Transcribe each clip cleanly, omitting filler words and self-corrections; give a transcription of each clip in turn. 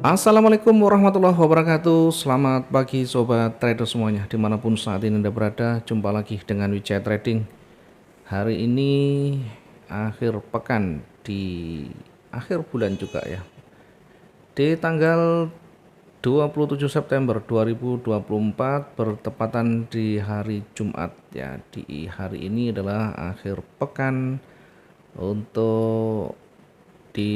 Assalamualaikum warahmatullahi wabarakatuh. Selamat pagi sobat trader semuanya, dimanapun saat ini Anda berada. Jumpa lagi dengan Wijaya Trading. Hari ini akhir pekan, di akhir bulan juga ya, di tanggal 27 September 2024 bertepatan di hari Jumat ya. Di hari ini adalah akhir pekan untuk di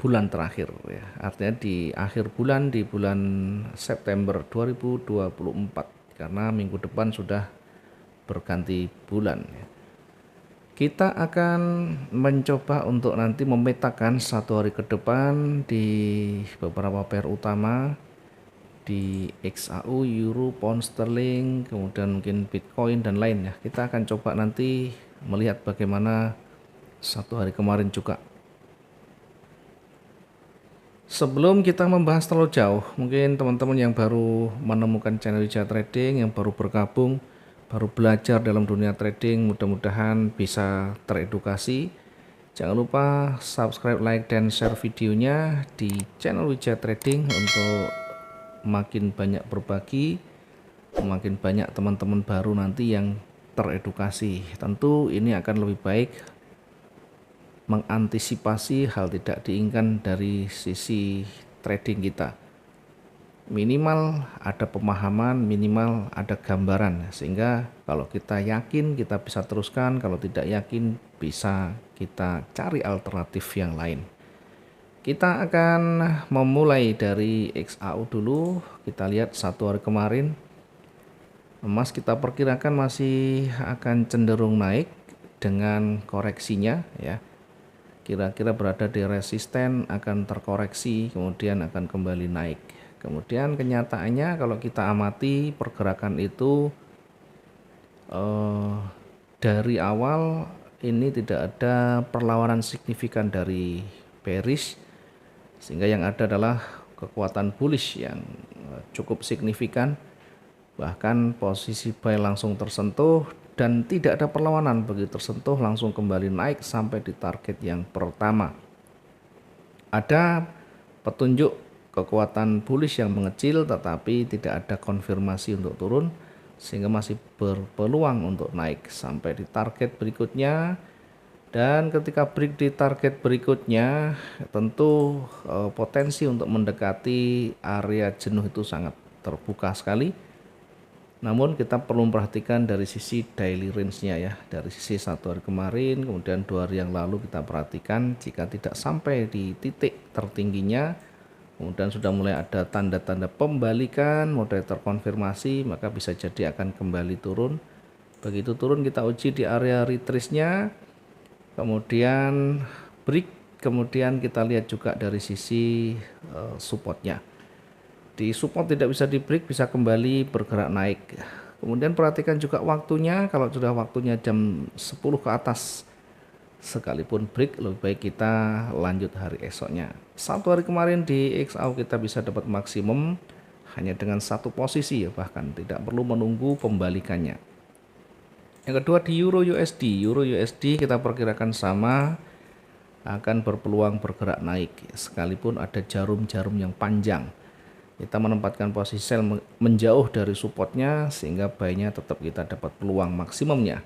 bulan terakhir ya. Artinya di akhir bulan, di bulan September 2024, karena minggu depan sudah berganti bulan ya. Kita akan mencoba untuk nanti memetakan satu hari ke depan di beberapa pair utama, di XAU, Euro, Pound Sterling, kemudian mungkin Bitcoin dan lain ya. Kita akan coba nanti melihat bagaimana satu hari kemarin juga. Sebelum kita membahas terlalu jauh, mungkin teman-teman yang baru menemukan channel Wijaya Trading, yang baru bergabung, baru belajar dalam dunia trading, mudah-mudahan bisa teredukasi. Jangan lupa subscribe, like, dan share videonya di channel Wijaya Trading untuk makin banyak berbagi, makin banyak teman-teman baru nanti yang teredukasi. Tentu ini akan lebih baik mengantisipasi hal tidak diinginkan dari sisi trading kita. Minimal ada pemahaman, minimal ada gambaran, sehingga kalau kita yakin kita bisa teruskan, kalau tidak yakin bisa kita cari alternatif yang lain. Kita akan memulai dari XAU dulu. Kita lihat satu hari kemarin emas kita perkirakan masih akan cenderung naik dengan koreksinya ya. Kira-kira berada di resisten, akan terkoreksi, kemudian akan kembali naik. Kemudian kenyataannya kalau kita amati pergerakan itu dari awal ini tidak ada perlawanan signifikan dari bearish, sehingga yang ada adalah kekuatan bullish yang cukup signifikan. Bahkan posisi buy langsung tersentuh dan tidak ada perlawanan, begitu tersentuh langsung kembali naik sampai di target yang pertama. Ada petunjuk kekuatan bullish yang mengecil, tetapi tidak ada konfirmasi untuk turun, sehingga masih berpeluang untuk naik sampai di target berikutnya. Dan ketika break di target berikutnya, tentu potensi untuk mendekati area jenuh itu sangat terbuka sekali. Namun kita perlu memperhatikan dari sisi daily range-nya ya, dari sisi satu hari kemarin, kemudian 2 hari yang lalu kita perhatikan, jika tidak sampai di titik tertingginya, kemudian sudah mulai ada tanda-tanda pembalikan, mulai terkonfirmasi, maka bisa jadi akan kembali turun. Begitu turun kita uji di area retrace-nya, kemudian break, kemudian kita lihat juga dari sisi support-nya. Di support tidak bisa di break, bisa kembali bergerak naik. Kemudian perhatikan juga waktunya, kalau sudah waktunya jam 10 ke atas sekalipun break, lebih baik kita lanjut hari esoknya. Satu hari kemarin di XAU kita bisa dapat maksimum hanya dengan satu posisi ya, bahkan tidak perlu menunggu pembalikannya. Yang kedua di Euro USD kita perkirakan sama, akan berpeluang bergerak naik sekalipun ada jarum-jarum yang panjang. Kita menempatkan posisi sell menjauh dari supportnya, sehingga buy-nya tetap kita dapat peluang maksimumnya.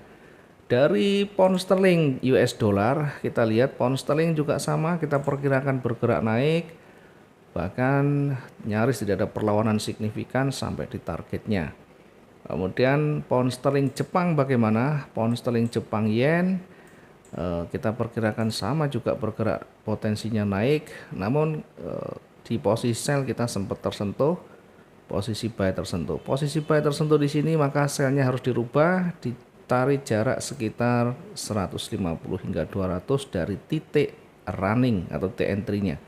Dari pound sterling US dollar, kita lihat pound sterling juga sama, kita perkirakan bergerak naik, bahkan nyaris tidak ada perlawanan signifikan sampai di targetnya. Kemudian pound sterling Jepang bagaimana? Pound sterling Jepang yen kita perkirakan sama, juga bergerak potensinya naik, namun di posisi sell kita sempat tersentuh, posisi buy tersentuh. Posisi buy tersentuh di sini, maka sellnya harus dirubah, ditarik jarak sekitar 150 hingga 200 dari titik running atau titik entry-nya.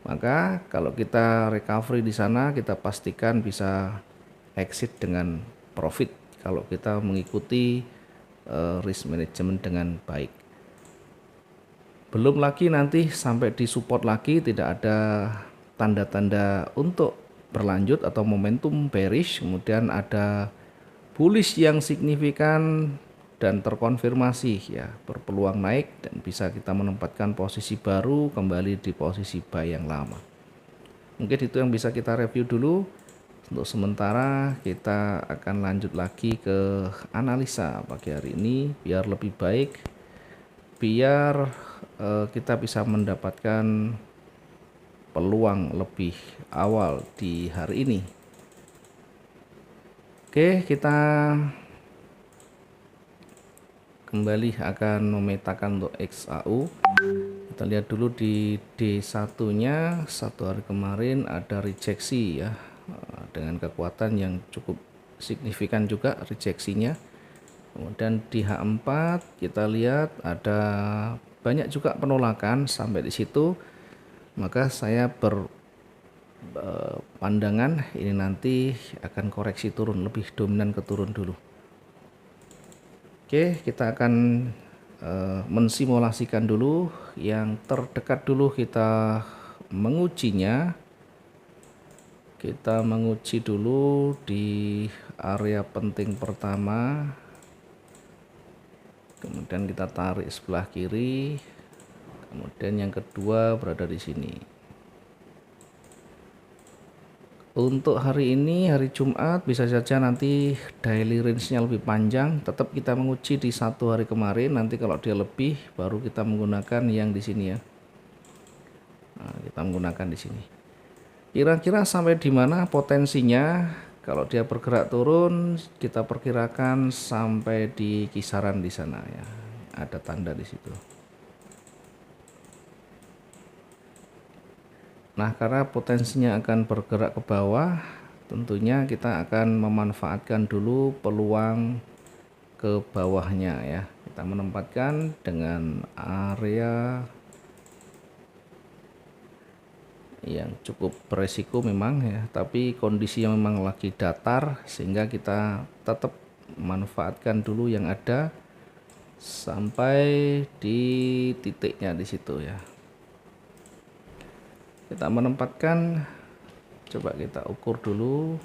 Maka kalau kita recovery di sana, kita pastikan bisa exit dengan profit kalau kita mengikuti risk management dengan baik. Belum lagi nanti sampai di support lagi tidak ada tanda-tanda untuk berlanjut atau momentum bearish, kemudian ada bullish yang signifikan dan terkonfirmasi ya, berpeluang naik dan bisa kita menempatkan posisi baru kembali di posisi buy yang lama. Mungkin itu yang bisa kita review dulu. Untuk sementara kita akan lanjut lagi ke analisa pagi hari ini biar lebih baik, biar kita bisa mendapatkan peluang lebih awal di hari ini. Oke, kita kembali akan memetakan untuk XAU. Kita lihat dulu di D1 nya satu hari kemarin ada rejeksi ya, dengan kekuatan yang cukup signifikan juga rejeksinya. Kemudian di H4 kita lihat ada banyak juga penolakan sampai di situ, maka saya berpandangan ini nanti akan koreksi turun, lebih dominan ke turun dulu. Oke, kita akan mensimulasikan dulu yang terdekat dulu, kita mengujinya. Kita menguji dulu di area penting pertama, kemudian kita tarik sebelah kiri, kemudian yang kedua berada di sini. Untuk hari ini, hari Jumat, bisa saja nanti daily range-nya lebih panjang. Tetap kita menguji di satu hari kemarin. Nanti kalau dia lebih, baru kita menggunakan yang di sini ya. Nah, kita menggunakan di sini. Kira-kira sampai di mana potensinya? Kalau dia bergerak turun, kita perkirakan sampai di kisaran di sana ya. Ada tanda di situ. Nah, karena potensinya akan bergerak ke bawah, tentunya kita akan memanfaatkan dulu peluang ke bawahnya ya. Kita menempatkan dengan area yang cukup beresiko memang ya, tapi kondisinya memang lagi datar sehingga kita tetap manfaatkan dulu yang ada sampai di titiknya di situ ya. Kita menempatkan, coba kita ukur dulu.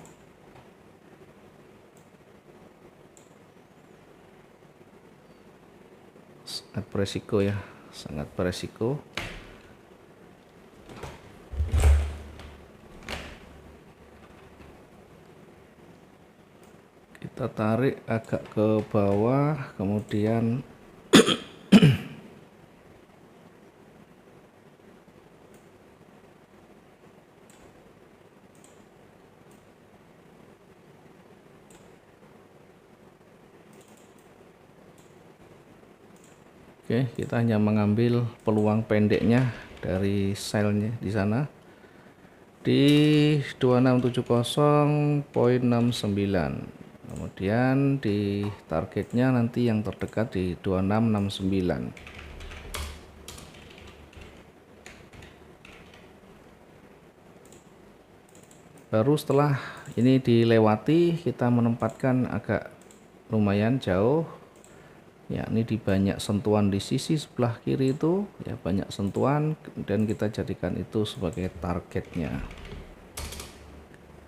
Sangat beresiko ya, sangat beresiko. Kita tarik agak ke bawah, kemudian oke, kita hanya mengambil peluang pendeknya dari selnya di sana di 2670.69. Kemudian di targetnya nanti yang terdekat di 2669. Baru setelah ini dilewati, kita menempatkan agak lumayan jauh, yakni di banyak sentuhan di sisi sebelah kiri itu ya, banyak sentuhan, dan kita jadikan itu sebagai targetnya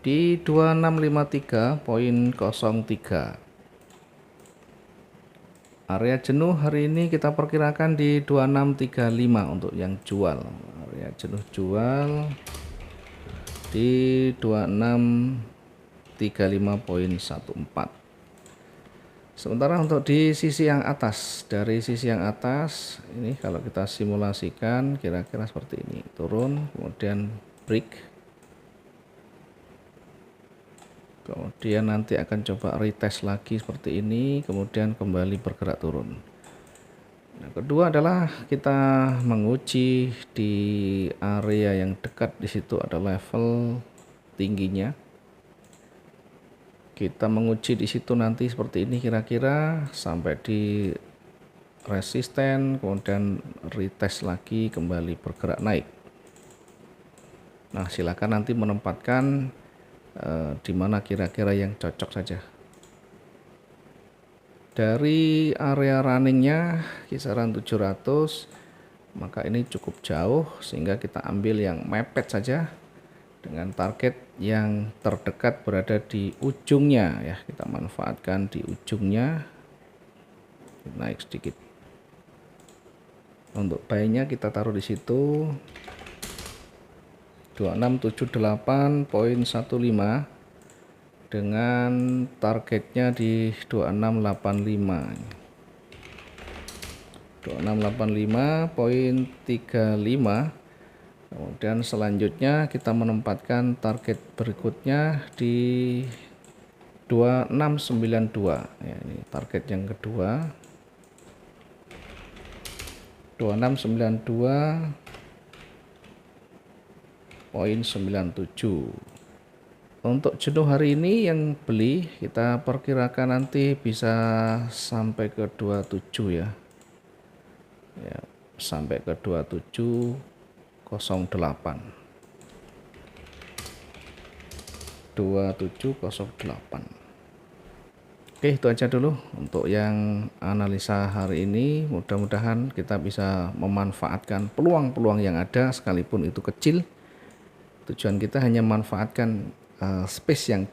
di 2653.03. Area jenuh hari ini kita perkirakan di 2635 untuk yang jual. Area jenuh jual di 2635.14. Sementara untuk di sisi yang atas, dari sisi yang atas ini kalau kita simulasikan kira-kira seperti ini, turun kemudian break, kemudian nanti akan coba retest lagi seperti ini, kemudian kembali bergerak turun. Nah, kedua adalah kita menguji di area yang dekat di situ ada level tingginya. Kita menguji di situ nanti seperti ini kira-kira sampai di resisten, kemudian retest lagi kembali bergerak naik. Nah, silakan nanti menempatkan di mana kira-kira yang cocok saja. Dari area runningnya kisaran 700, maka ini cukup jauh sehingga kita ambil yang mepet saja dengan target yang terdekat berada di ujungnya ya, kita manfaatkan di ujungnya, naik sedikit. Untuk buy-nya kita taruh di situ 2678.15 dengan targetnya di 2685.35. Kemudian selanjutnya kita menempatkan target berikutnya di 2692 ya, ini target yang kedua 2692.97. Untuk jenuh hari ini yang beli kita perkirakan nanti bisa sampai ke 27 ya, sampai ke 2708. Oke, itu aja dulu untuk yang analisa hari ini. Mudah-mudahan kita bisa memanfaatkan peluang-peluang yang ada sekalipun itu kecil. Tujuan kita hanya memanfaatkan space yang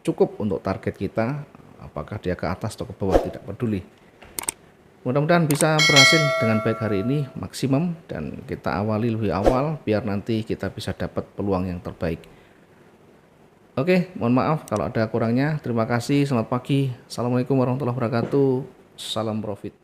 cukup untuk target kita, apakah dia ke atas atau ke bawah tidak peduli. Mudah-mudahan bisa berhasil dengan baik hari ini, maksimum, dan kita awali lebih awal biar nanti kita bisa dapat peluang yang terbaik. Oke, mohon maaf kalau ada kurangnya. Terima kasih, selamat pagi. Assalamualaikum warahmatullahi wabarakatuh. Salam profit.